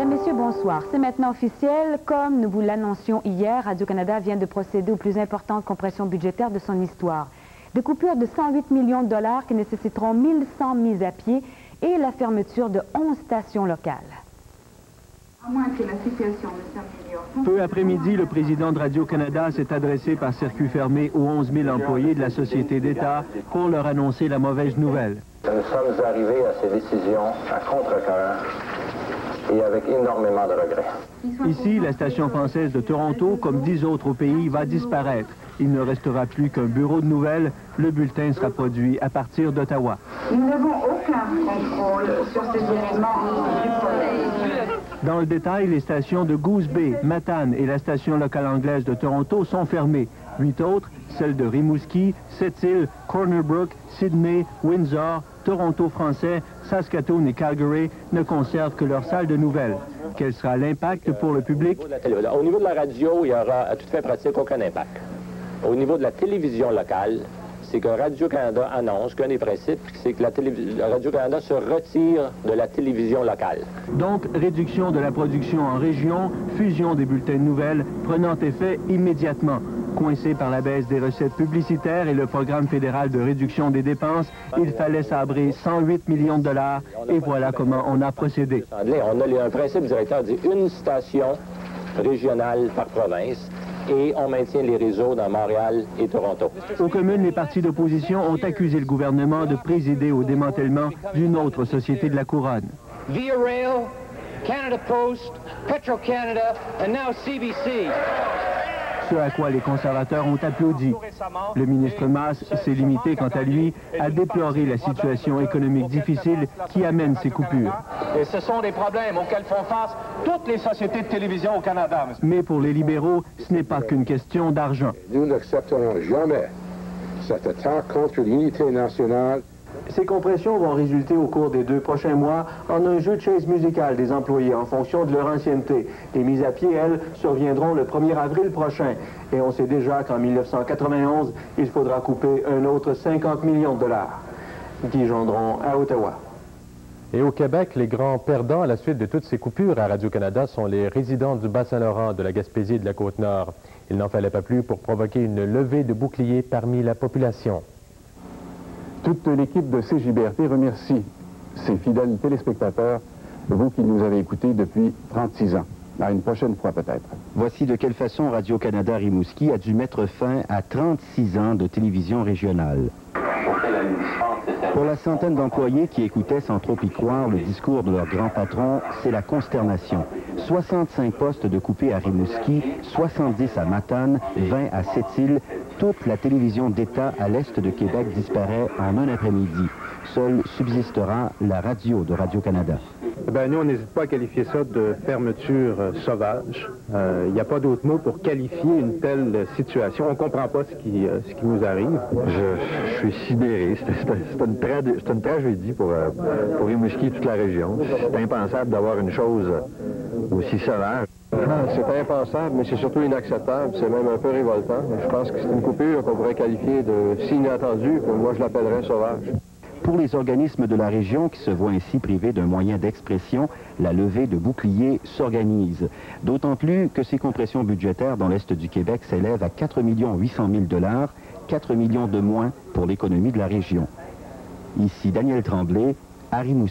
Mesdames, Messieurs, bonsoir. C'est maintenant officiel. Comme nous vous l'annoncions hier, Radio-Canada vient de procéder aux plus importantes compressions budgétaires de son histoire. Des coupures de 108 millions de dollars qui nécessiteront 1100 mises à pied et la fermeture de 11 stations locales. À moins que la situation ne s'améliore. Peu après-midi, le président de Radio-Canada s'est adressé par circuit fermé aux 11 000 employés de la société d'État pour leur annoncer la mauvaise nouvelle. Nous sommes arrivés à ces décisions à contre-cœur et avec énormément de regrets. Ici, la station française de Toronto, comme 10 autres au pays, va disparaître. Il ne restera plus qu'un bureau de nouvelles. Le bulletin sera produit à partir d'Ottawa. Nous n'avons aucun contrôle sur ces éléments du problème. Dans le détail, les stations de Goose Bay, Matane et la station locale anglaise de Toronto sont fermées. 8 autres, celles de Rimouski, Sept-Îles, Corner Brook, Sydney, Windsor, Toronto français, Saskatoon et Calgary, ne conservent que leur salle de nouvelles. Quel sera l'impact pour le public? Au niveau de la radio, il n'y aura à toute fin pratique aucun impact. Au niveau de la télévision locale, c'est que Radio-Canada annonce qu'un des principes, c'est que Radio-Canada se retire de la télévision locale. Donc, réduction de la production en région, fusion des bulletins de nouvelles, prenant effet immédiatement. Coincé par la baisse des recettes publicitaires et le programme fédéral de réduction des dépenses, il fallait sabrer 108 millions de dollars et voilà comment on a procédé. On a un principe directeur dit une station régionale par province et on maintient les réseaux dans Montréal et Toronto. Aux communes, les partis d'opposition ont accusé le gouvernement de présider au démantèlement d'une autre société de la couronne. Via Rail, Canada Post, Petro-Canada and now CBC. Ce à quoi les conservateurs ont applaudi. Le ministre Masse s'est limité, quant à lui, à déplorer la situation économique difficile qui amène ces coupures. Et ce sont des problèmes auxquels font face toutes les sociétés de télévision au Canada. Mais pour les libéraux, ce n'est pas qu'une question d'argent. Nous n'accepterons jamais cette attaque contre l'unité nationale. Ces compressions vont résulter au cours des 2 prochains mois en un jeu de chaises musicales des employés en fonction de leur ancienneté. Les mises à pied, elles, surviendront le 1er avril prochain. Et on sait déjà qu'en 1991, il faudra couper un autre 50 millions de dollars. Guy Gendron à Ottawa. Et au Québec, les grands perdants à la suite de toutes ces coupures à Radio-Canada sont les résidents du Bas-Saint-Laurent, de la Gaspésie et de la Côte-Nord. Il n'en fallait pas plus pour provoquer une levée de boucliers parmi la population. Toute l'équipe de CJBRT remercie ses fidèles téléspectateurs, vous qui nous avez écoutés depuis 36 ans. À une prochaine fois peut-être. Voici de quelle façon Radio-Canada Rimouski a dû mettre fin à 36 ans de télévision régionale. Pour la centaine d'employés qui écoutaient sans trop y croire le discours de leur grand patron, c'est la consternation. 65 postes de coupés à Rimouski, 70 à Matane, 20 à Sept-Îles. Toute la télévision d'État à l'est de Québec disparaît en un après-midi. Seule subsistera la radio de Radio-Canada. Nous, on n'hésite pas à qualifier ça de fermeture sauvage. Il n'y a pas d'autre mot pour qualifier une telle situation. On ne comprend pas ce qui nous arrive. Je suis sidéré. C'est une tragédie pour Rimouski et toute la région. C'est impensable d'avoir une chose aussi sauvage. C'est impensable, mais c'est surtout inacceptable. C'est même un peu révoltant. Je pense que c'est une coupure qu'on pourrait qualifier de si inattendue que moi je l'appellerais sauvage. Pour les organismes de la région qui se voient ainsi privés d'un moyen d'expression, la levée de boucliers s'organise. D'autant plus que ces compressions budgétaires dans l'Est du Québec s'élèvent à 4 800 000 $, 4 millions de moins pour l'économie de la région. Ici Daniel Tremblay, à Rimouski.